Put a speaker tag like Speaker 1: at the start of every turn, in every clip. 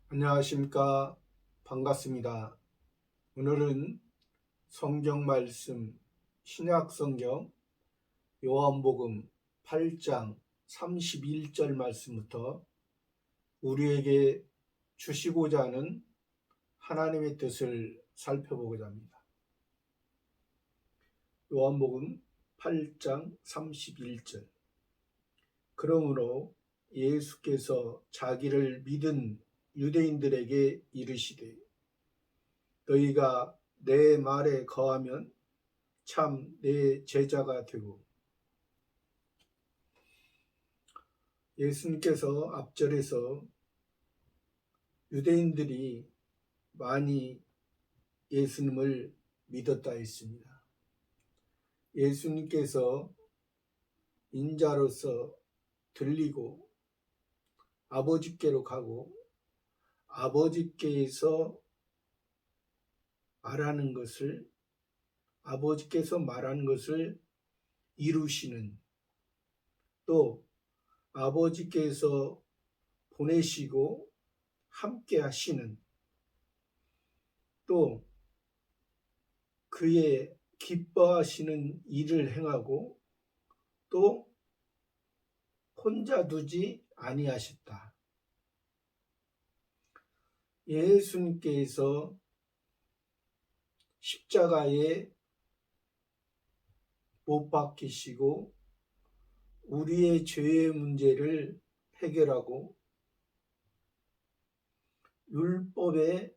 Speaker 1: 안녕하십니까. 반갑습니다. 오늘은 성경 말씀 신약 성경 요한복음 8장 31절 말씀부터 우리에게 주시고자 하는 하나님의 뜻을 살펴보고자 합니다. 요한복음 8장 31절. 그러므로 예수께서 자기를 믿은 유대인들에게 이르시되 너희가 내 말에 거하면 참 내 제자가 되고. 예수님께서 앞절에서 유대인들이 많이 예수님을 믿었다 했습니다. 예수님께서 인자로서 들리고 아버지께로 가고 아버지께서 말하는 것을 이루시는, 또 아버지께서 보내시고 함께 하시는, 또 그의 기뻐하시는 일을 행하고 또 혼자 두지 아니하셨다. 예수님께서 십자가에 못 박히시고 우리의 죄의 문제를 해결하고 율법에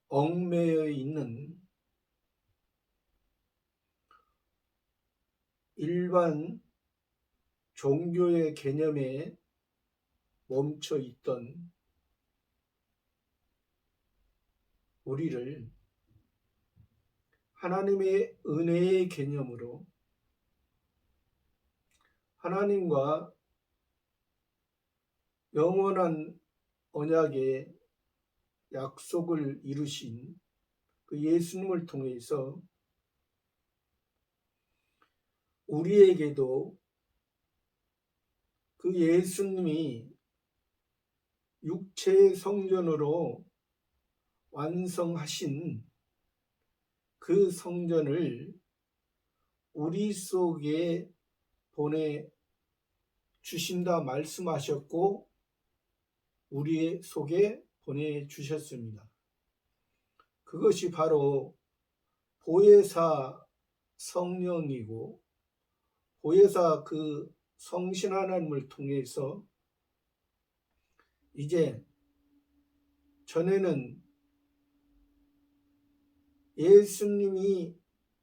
Speaker 1: 얽매여 있는 일반 종교의 개념에 멈춰 있던 우리를 하나님의 은혜의 개념으로 하나님과 영원한 언약의 약속을 이루신 그 예수님을 통해서 우리에게도 그 예수님이 육체의 성전으로 완성하신 그 성전을 우리 속에 보내주신다 말씀하셨고 우리 속에 보내주셨습니다. 그것이 바로 보혜사 성령이고, 보혜사 그 성신 하나님을 통해서 이제 전에는 예수님이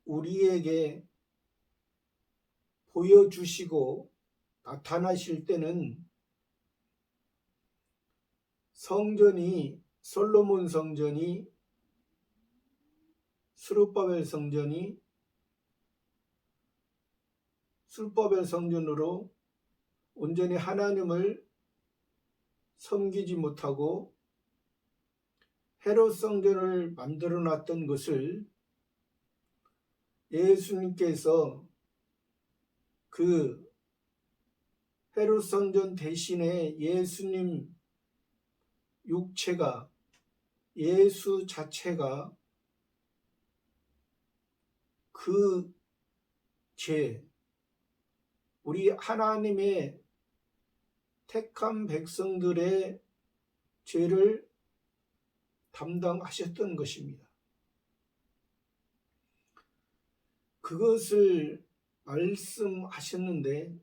Speaker 1: 우리에게 보여주시고 나타나실 때는 성전이, 솔로몬 성전이, 스룹바벨 성전으로 온전히 하나님을 섬기지 못하고 헤롯 성전을 만들어 놨던 것을 예수님께서 그 헤롯 성전 대신에 예수님 육체가, 예수 자체가 그 죄, 우리 하나님의 택한 백성들의 죄를 담당하셨던 것입니다. 그것을 말씀하셨는데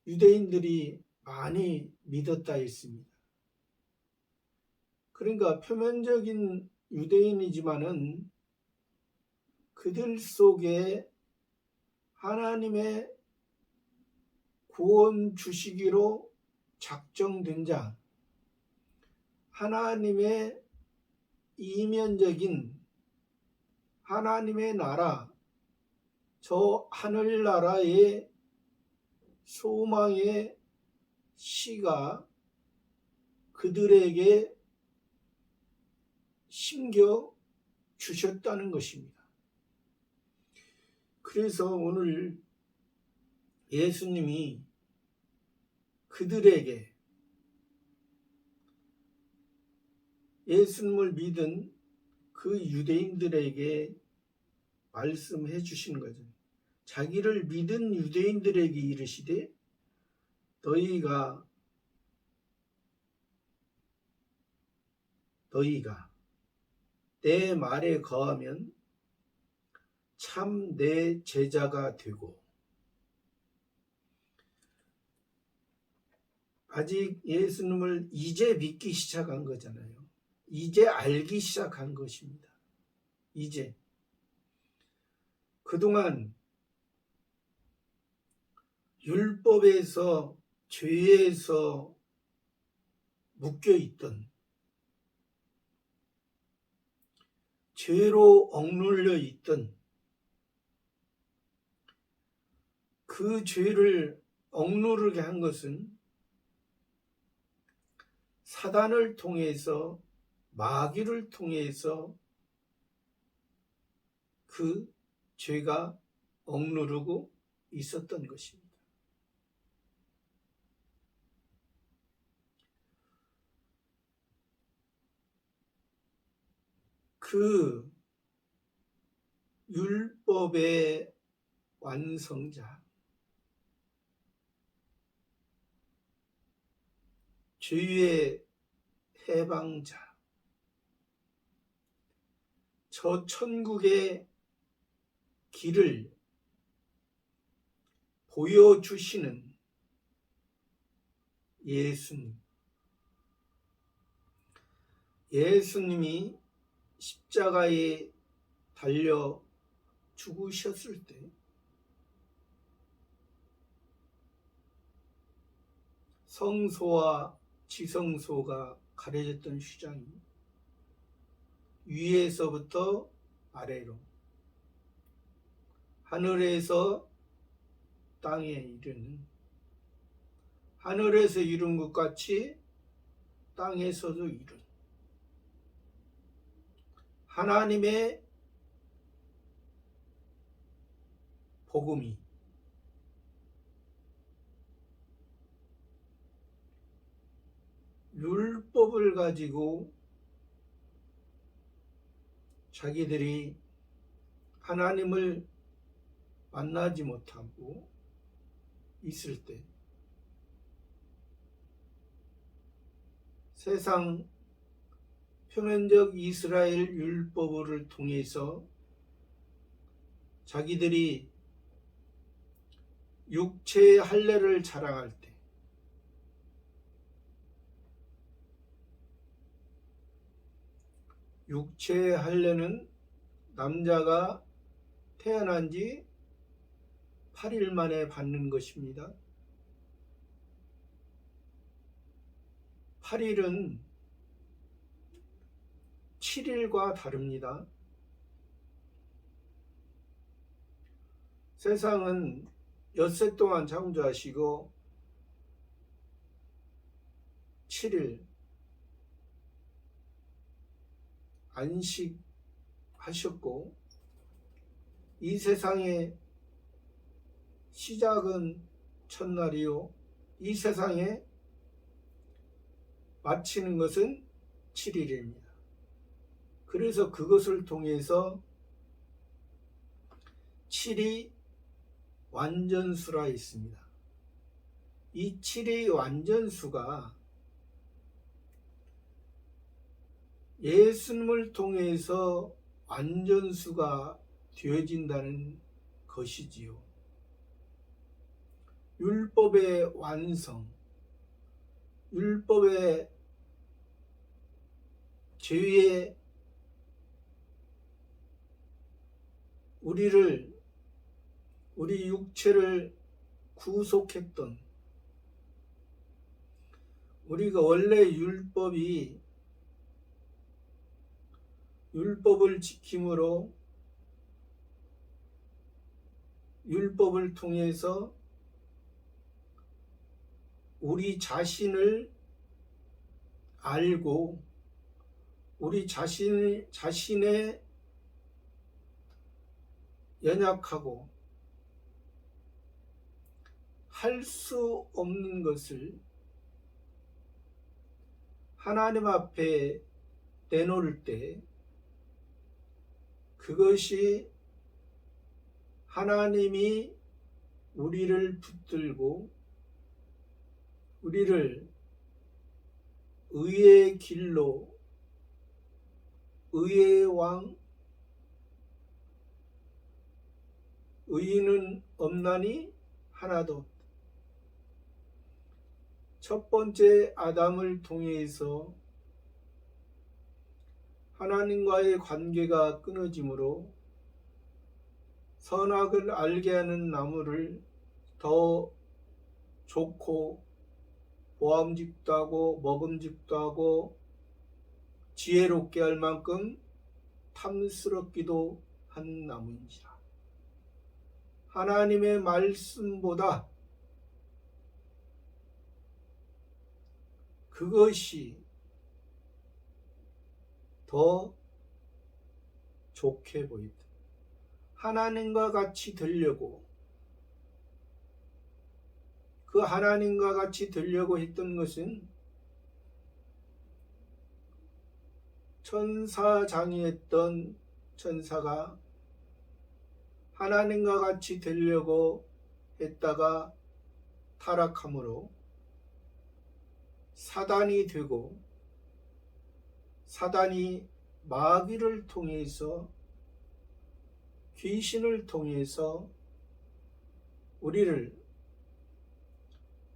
Speaker 1: 유대인들이 많이 믿었다 했습니다. 그러니까 표면적인 유대인이지만은 그들 속에 하나님의 구원 주시기로 작정된 자, 하나님의 이면적인 하나님의 나라, 저 하늘나라의 소망의 씨가 그들에게 심겨 주셨다는 것입니다. 그래서 오늘 예수님이 그들에게 예수님을 믿은 그 유대인들에게 말씀해 주시는 거죠. 자기를 믿은 유대인들에게 이르시되 너희가 내 말에 거하면 참 내 제자가 되고. 아직 예수님을 이제 믿기 시작한 거잖아요. 이제 알기 시작한 것입니다. 이제. 그동안 율법에서 죄에서 묶여있던, 죄로 억눌려 있던 그 죄를 억누르게 한 것은 사단을 통해서, 마귀를 통해서 그 죄가 억누르고 있었던 것입니다. 그 율법의 완성자, 죄의 해방자, 저 천국의 길을 보여주시는 예수님이 십자가에 달려 죽으셨을 때 성소와 지성소가 가려졌던 휘장이 위에서부터 아래로, 하늘에서 땅에 이르는, 하늘에서 이룬 것 같이 땅에서도 이룬 하나님의 복음이 율법을 가지고 자기들이 하나님을 만나지 못하고 있을 때 세상 표면적 이스라엘 율법을 통해서 자기들이 육체의 할례를 자랑할 때, 육체의 할례는 남자가 태어난 지 8일 만에 받는 것입니다. 8일은 7일과 다릅니다. 세상은 엿새 동안 창조하시고 7일 안식하셨고, 이 세상의 시작은 첫날이요 이 세상에 마치는 것은 7일입니다. 그래서 그것을 통해서 7이 완전수라 있습니다. 이 7의 완전수가 예수님을 통해서 완전수가 되어진다는 것이지요. 율법의 완성, 율법의 죄의 우리 육체를 구속했던, 우리가 원래 율법을 지킴으로 율법을 통해서 우리 자신을 알고 우리 자신의 연약하고 할 수 없는 것을 하나님 앞에 내놓을 때 그것이 하나님이 우리를 붙들고 우리를 의의 길로, 의의 왕, 의인은 없나니 하나도 없다. 첫 번째 아담을 통해서 하나님과의 관계가 끊어지므로 선악을 알게 하는 나무를 더 좋고 보암직도 하고 먹음직도 하고 지혜롭게 할 만큼 탐스럽기도 한 나무인지라. 하나님의 말씀보다 그것이 더 좋게 보이다. 하나님과 같이 되려고, 그 하나님과 같이 되려고 했던 것은 천사장이었던 천사가 하나님과 같이 되려고 했다가 타락함으로 사단이 되고, 사단이 마귀를 통해서, 귀신을 통해서 우리를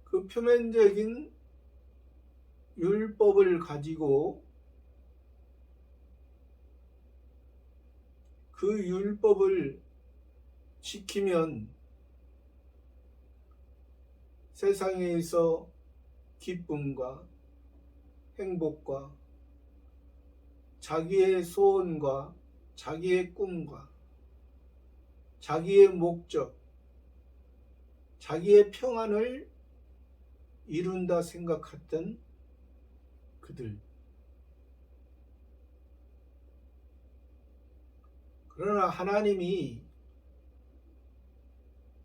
Speaker 1: 그 표면적인 율법을 가지고 그 율법을 지키면 세상에서 기쁨과 행복과 자기의 소원과 자기의 꿈과 자기의 목적, 자기의 평안을 이룬다 생각했던 그들. 그러나 하나님이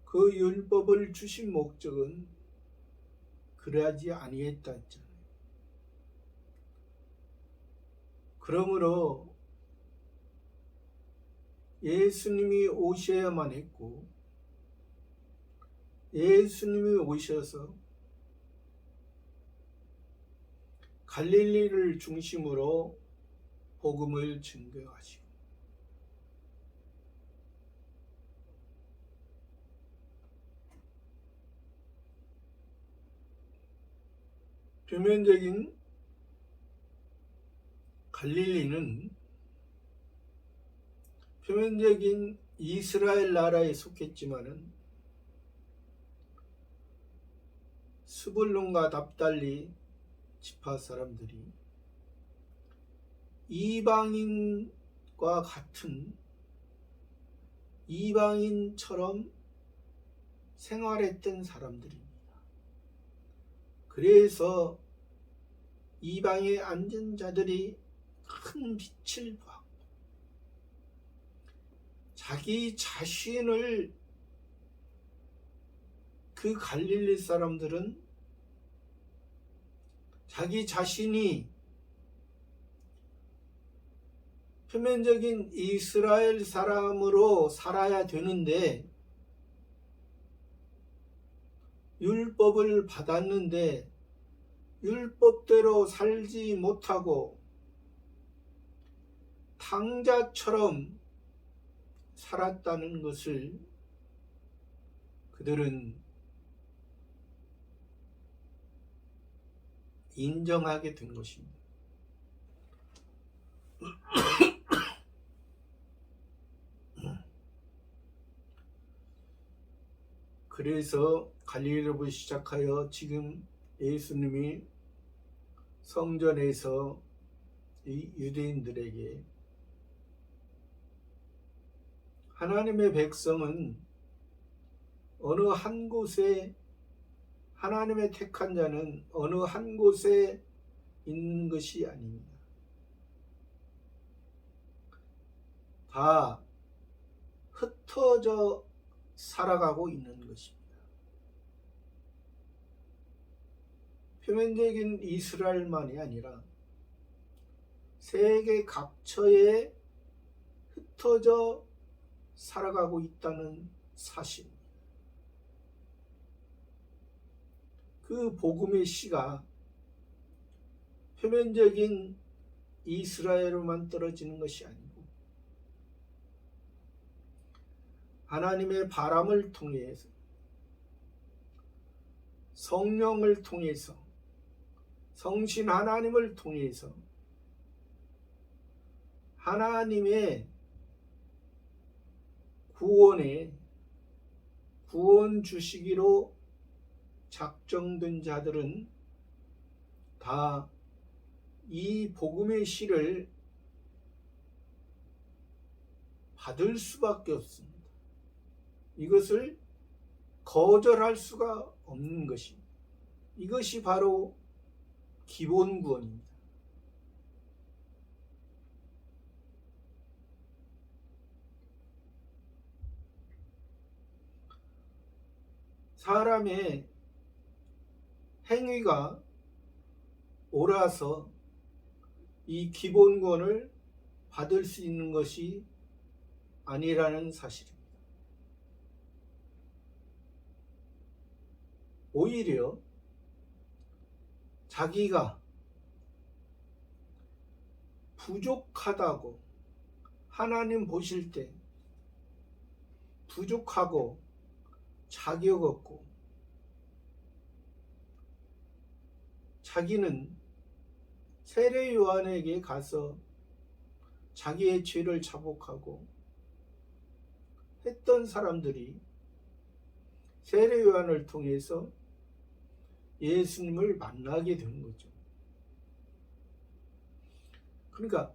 Speaker 1: 그 율법을 주신 목적은 그러하지 아니했다 했잖아요. 그러므로 예수님이 오셔야만 했고, 예수님이 오셔서 갈릴리를 중심으로 복음을 증거하시고, 표면적인 갈릴리는 표면적인 이스라엘 나라에 속했지만은 스불론과 납달리 지파 사람들이 이방인과 같은 이방인처럼 생활했던 사람들입니다. 그래서 이방에 앉은 자들이 큰 빛을 보았고, 자기 자신을, 그 갈릴리 사람들은 자기 자신이 표면적인 이스라엘 사람으로 살아야 되는데, 율법을 받았는데 율법대로 살지 못하고 탕자처럼 살았다는 것을 그들은 인정하게 된 것입니다. 그래서 갈릴리로부터 시작하여 지금 예수님이 성전에서 이 유대인들에게 하나님의 백성은 어느 한 곳에, 하나님의 택한 자는 어느 한 곳에 있는 것이 아닙니다. 다 흩어져 살아가고 있는 것입니다. 표면적인 이스라엘만이 아니라 세계 각처에 흩어져 살아가고 있다는 사실. 그 복음의 씨가 표면적인 이스라엘로만 떨어지는 것이 아니고 하나님의 바람을 통해서 성령을 통해서 성신 하나님을 통해서 하나님의 구원 주시기로 작정된 자들은 다 이 복음의 씨를 받을 수밖에 없습니다. 이것을 거절할 수가 없는 것입니다. 이것이 바로 기본 구원입니다. 사람의 행위가 옳아서 이 기본 구원을 받을 수 있는 것이 아니라는 사실입니다. 오히려 자기가 부족하다고 하나님 보실 때 부족하고 자격 없고 자기는 세례 요한에게 가서 자기의 죄를 자복하고 했던 사람들이 세례 요한을 통해서 예수님을 만나게 된 거죠. 그러니까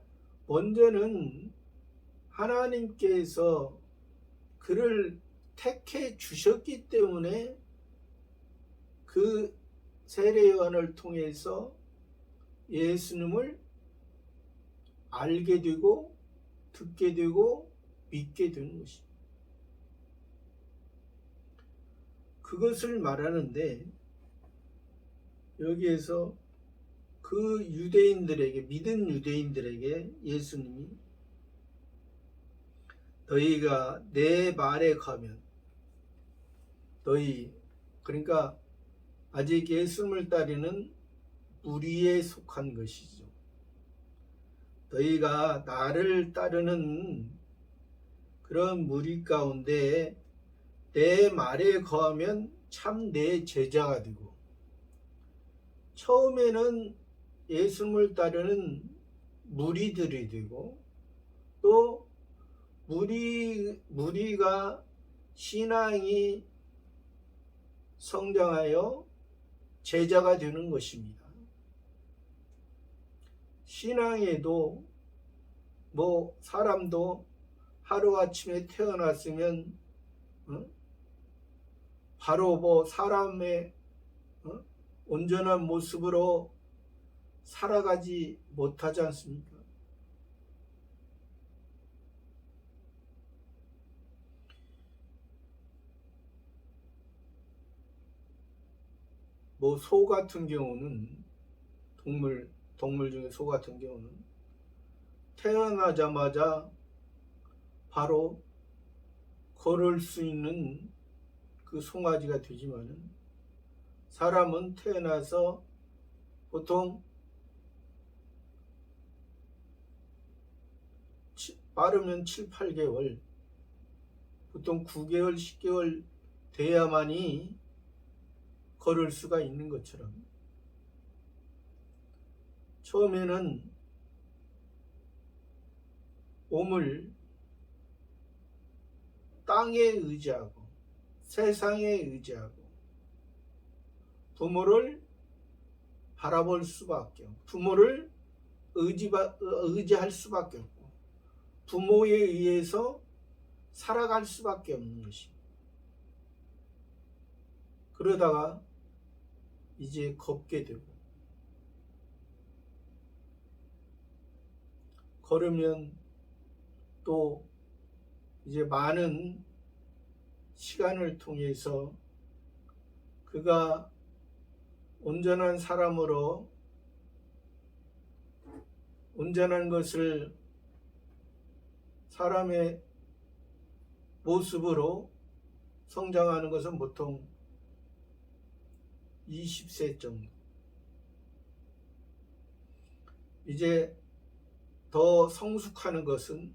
Speaker 1: 먼저는 하나님께서 그를 택해 주셨기 때문에 그 세례 요한을 통해서 예수님을 알게 되고 듣게 되고 믿게 되는 것입니다. 그것을 말하는데 여기에서 그 유대인들에게 믿은 유대인들에게 예수님이 너희가 내 말에 가면 너희 그러니까 아직 예수님을 따르는 무리에 속한 것이죠. 너희가 나를 따르는 그런 무리 가운데 내 말에 거하면 참 내 제자가 되고 처음에는 예수님을 따르는 무리들이 되고 또 무리가 신앙이 성장하여 제자가 되는 것입니다. 신앙에도 사람도 하루아침에 태어났으면 바로 사람의 온전한 모습으로 살아가지 못하지 않습니까? 소 같은 경우는 동물 중에 소 같은 경우는 태어나자마자 바로 걸을 수 있는 그 송아지가 되지만은 사람은 태어나서 보통 빠르면 7, 8개월 보통 9개월, 10개월 돼야만이 걸을 수가 있는 것처럼 처음에는 몸을 땅에 의지하고 세상에 의지하고 부모를 바라볼 수밖에 없고 부모를 의지할 수밖에 없고 부모에 의해서 살아갈 수밖에 없는 것입니다. 그러다가 이제 걷게 되고 걸으면 또 이제 많은 시간을 통해서 그가 온전한 사람으로 온전한 것을 사람의 모습으로 성장하는 것은 보통 20세 정도. 이제 더 성숙하는 것은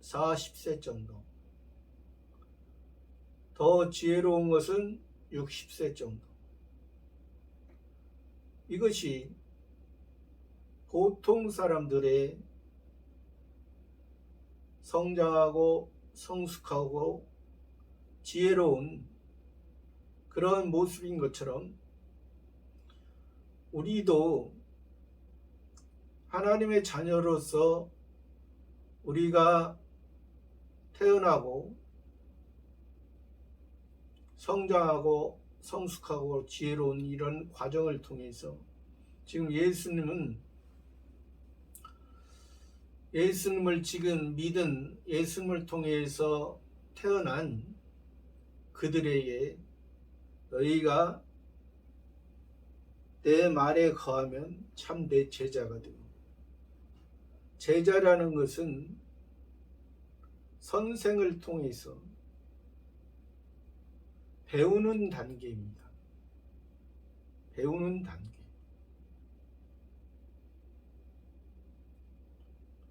Speaker 1: 40세 정도. 더 지혜로운 것은 60세 정도. 이것이 보통 사람들의 성장하고 성숙하고 지혜로운 그런 모습인 것처럼 우리도 하나님의 자녀로서 우리가 태어나고 성장하고 성숙하고 지혜로운 이런 과정을 통해서 지금 예수님을 지금 믿은 예수님을 통해서 태어난 그들에게 너희가 내 말에 거하면 참 내 제자가 되고, 제자라는 것은 선생을 통해서 배우는 단계입니다. 배우는 단계.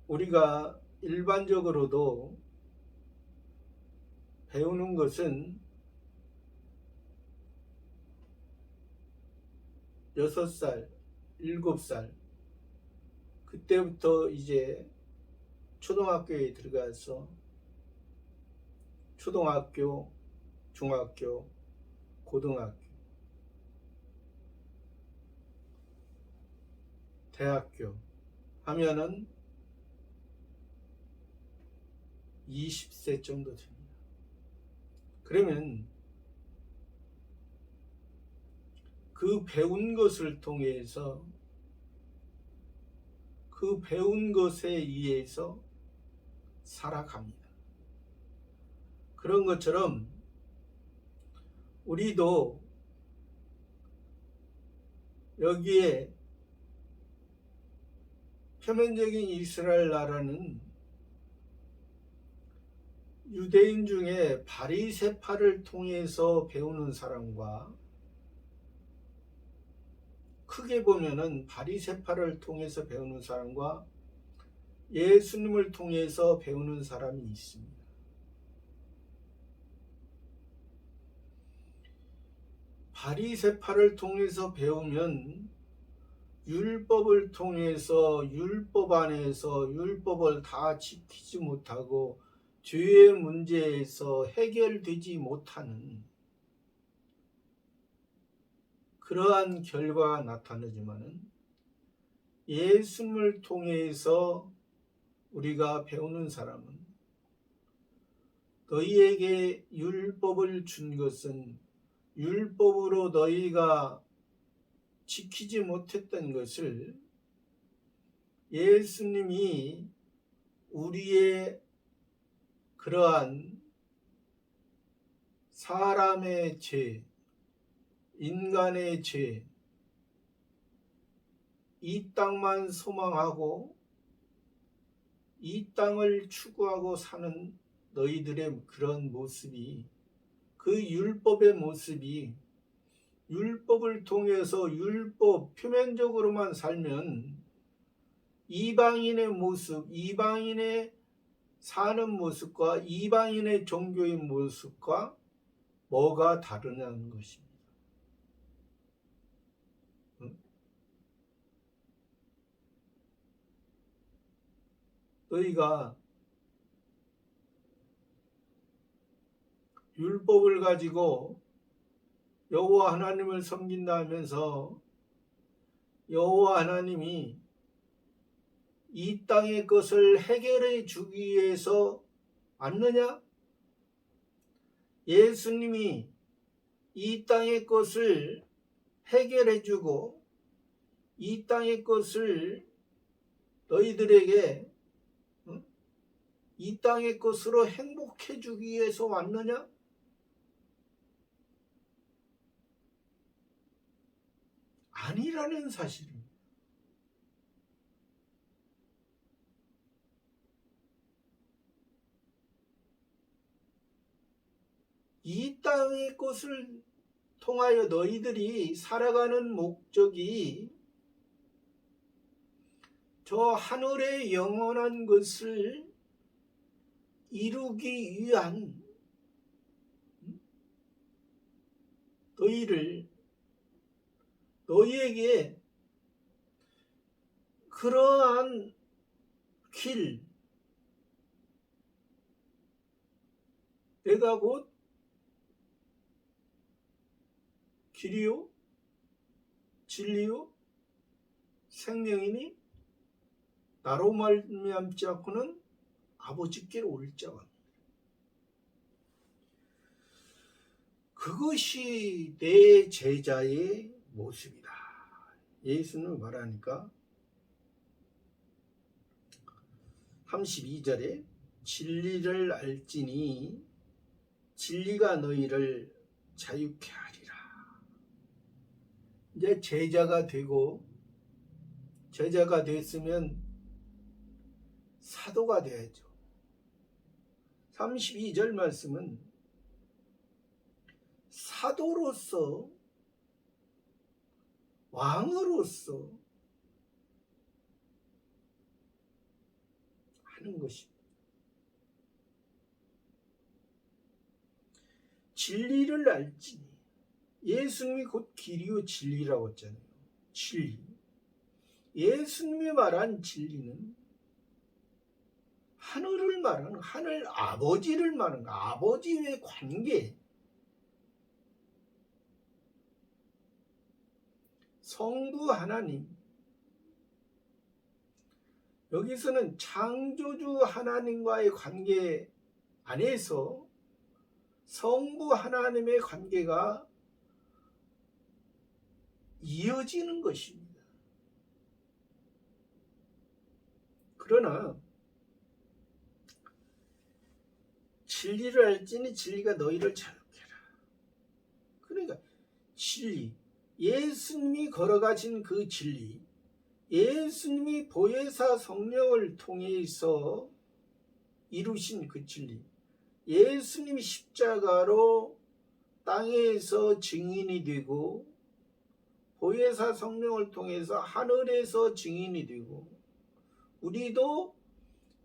Speaker 1: 우리가 일반적으로도 배우는 것은 6살, 7살 그때부터 이제 초등학교에 들어가서 초등학교, 중학교, 고등학교, 대학교 하면은 20세 정도 됩니다. 그러면 그 배운 것을 통해서 그 배운 것에 의해서 살아갑니다. 그런 것처럼 우리도 여기에 표면적인 이스라엘 나라는 유대인 중에 바리새파를 통해서 배우는 사람과, 크게 보면은 바리새파를 통해서 배우는 사람과 예수님을 통해서 배우는 사람이 있습니다. 바리새파를 통해서 배우면 율법을 통해서 율법 안에서 율법을 다 지키지 못하고 죄의 문제에서 해결되지 못하는 그러한 결과가 나타나지만은, 예수님을 통해서 우리가 배우는 사람은 너희에게 율법을 준 것은 율법으로 너희가 지키지 못했던 것을 예수님이 우리의 그러한 사람의 죄, 인간의 죄, 이 땅만 소망하고 이 땅을 추구하고 사는 너희들의 그런 모습이, 그 율법의 모습이, 율법을 통해서 율법 표면적으로만 살면 이방인의 모습, 이방인의 사는 모습과 이방인의 종교의 모습과 뭐가 다르냐는 것입니다. 너희가 율법을 가지고 여호와 하나님을 섬긴다 하면서 여호와 하나님이 이 땅의 것을 해결해 주기 위해서 왔느냐? 예수님이 이 땅의 것을 해결해 주고 이 땅의 것을 너희들에게 이 땅의 것으로 행복해 주기 위해서 왔느냐? 아니라는 사실입니다. 이 땅의 것을 통하여 너희들이 살아가는 목적이 저 하늘의 영원한 것을 이루기 위한 너희에게 그러한 길, 내가 곧 길이요 진리요 생명이니 나로 말미암지 않고는 아버지께로 올 자가 없느니라. 그것이 내 제자의 모습이다. 예수는 말하니까 32절에 진리를 알지니 진리가 너희를 자유케 하리라. 이제 제자가 됐으면 사도가 돼야죠. 32절 말씀은 사도로서 왕으로서 하는 것입니다. 진리를 알지니 예수님이 곧 길이요 진리라고 했잖아요. 진리. 예수님이 말한 진리는 하늘을 말하는 하늘 아버지를 말하는 아버지의 관계, 성부 하나님, 여기서는 창조주 하나님과의 관계 안에서 성부 하나님의 관계가 이어지는 것입니다. 그러나 진리를 알지니 진리가 너희를 자유케 하라. 그러니까 진리, 예수님이 걸어가신 그 진리, 예수님이 보혜사 성령을 통해서 이루신 그 진리, 예수님이 십자가로 땅에서 증인이 되고 보혜사 성령을 통해서 하늘에서 증인이 되고 우리도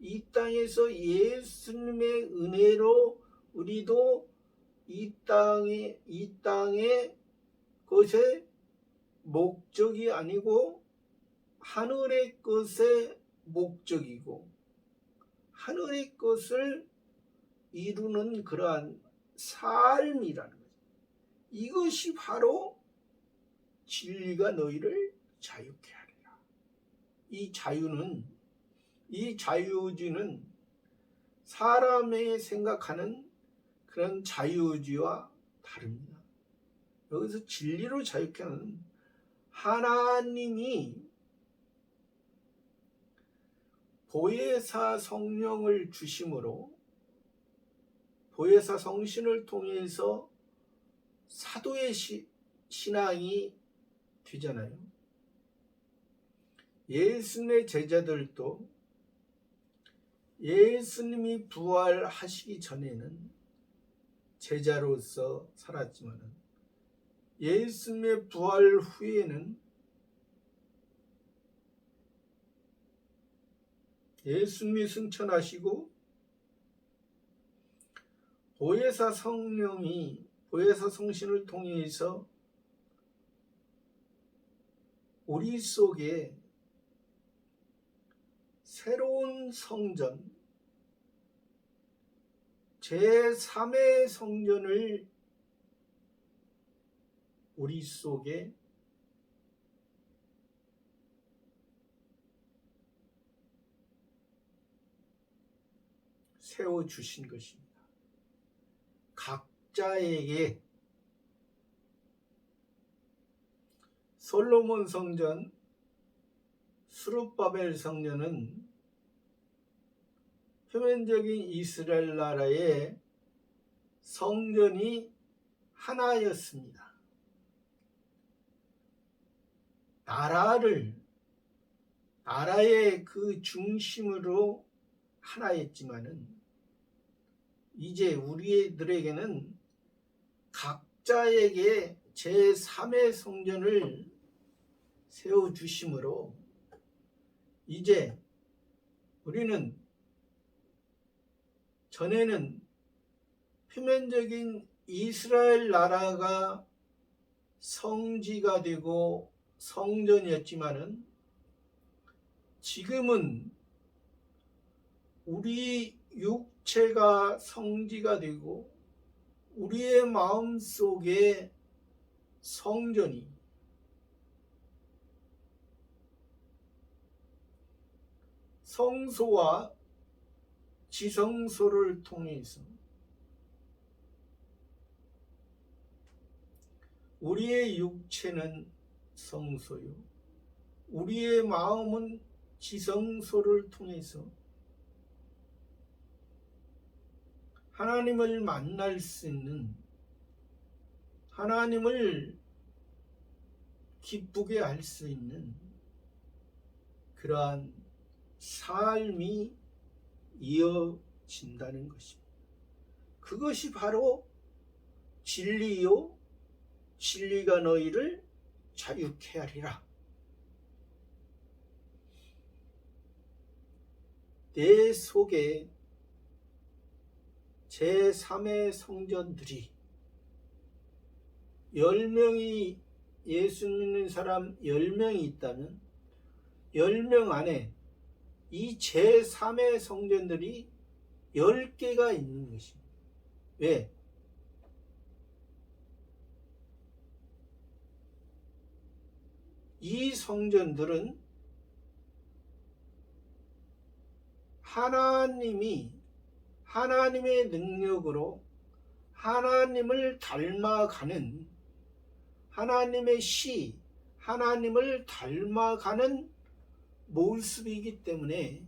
Speaker 1: 이 땅에서 예수님의 은혜로 우리도 이 땅의 것의 목적이 아니고 하늘의 것의 목적이고 하늘의 것을 이루는 그러한 삶이라는 거죠. 이것이 바로 진리가 너희를 자유케 하리라. 이 자유주의는 사람의 생각하는 그런 자유주의와 다릅니다. 여기서 진리로 자유케 하는 하나님이 보혜사 성령을 주심으로 보혜사 성신을 통해서 사도의 신앙이 되잖아요. 예수님의 제자들도 예수님이 부활하시기 전에는 제자로서 살았지만 예수님의 부활 후에는 예수님이 승천하시고 보혜사 성신을 통해서 우리 속에 새로운 성전, 제3의 성전을 우리 속에 세워주신 것입니다. 각자에게 솔로몬 성전, 스룹바벨 성전은 표면적인 이스라엘 나라의 성전이 하나였습니다. 나라의 그 중심으로 하나였지만은 이제 우리들에게는 각자에게 제3의 성전을 세워주심으로 이제 우리는 전에는 표면적인 이스라엘 나라가 성지가 되고 성전이었지만은 지금은 우리 육체가 성지가 되고 우리의 마음속에 성전이 성소와 지성소를 통해서 우리의 육체는 성소요 우리의 마음은 지성소를 통해서 하나님을 만날 수 있는, 하나님을 기쁘게 할 수 있는 그러한 삶이 이어진다는 것입니다. 그것이 바로 진리요 진리가 너희를 자유케 하리라. 내 속에 제3의 성전들이 10명이 예수 믿는 사람 10명이 있다면 10명 안에 이 제3의 성전들이 10개가 있는 것입니다. 왜? 이 성전들은 하나님의 능력으로 하나님을 닮아가는 하나님의 하나님을 닮아가는 모습이기 때문에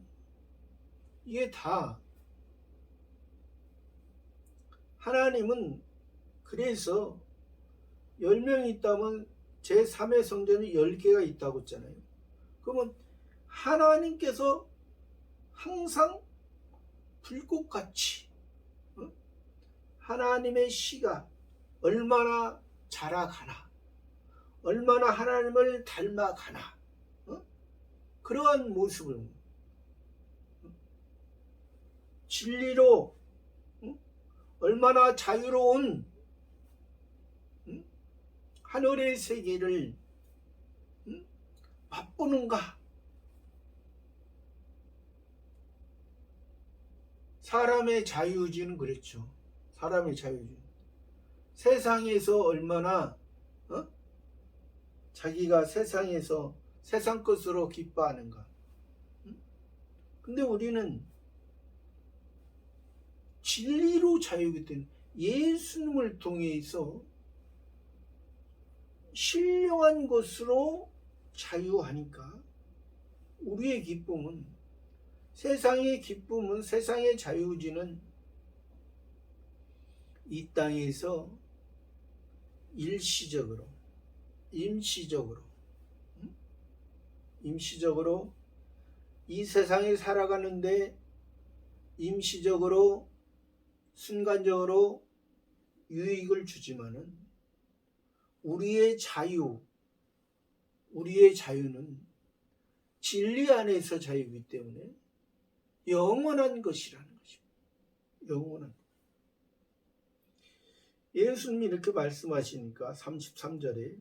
Speaker 1: 이게 다 하나님은 그래서 10명이 있다면 제3의 성전이 10개가 있다고 했잖아요. 그러면 하나님께서 항상 불꽃같이 하나님의 씨가 얼마나 자라가나 얼마나 하나님을 닮아가나 그러한 모습을 진리로 얼마나 자유로운 하늘의 세계를 맛보는가. 사람의 자유의지는 그렇죠. 사람의 자유의지. 세상에서 얼마나 자기가 세상에서 세상 것으로 기뻐하는가. 근데 우리는 진리로 자유이기 때문에 예수님을 통해서 신령한 것으로 자유하니까 우리의 기쁨은 세상의 기쁨은 세상의 자유의지는 이 땅에서 일시적으로 임시적으로 이 세상에 살아가는데 임시적으로 순간적으로 유익을 주지만은 우리의 자유는 진리 안에서 자유이기 때문에 영원한 것이라는 것입니다. 영원한 것. 예수님이 이렇게 말씀하시니까 33절에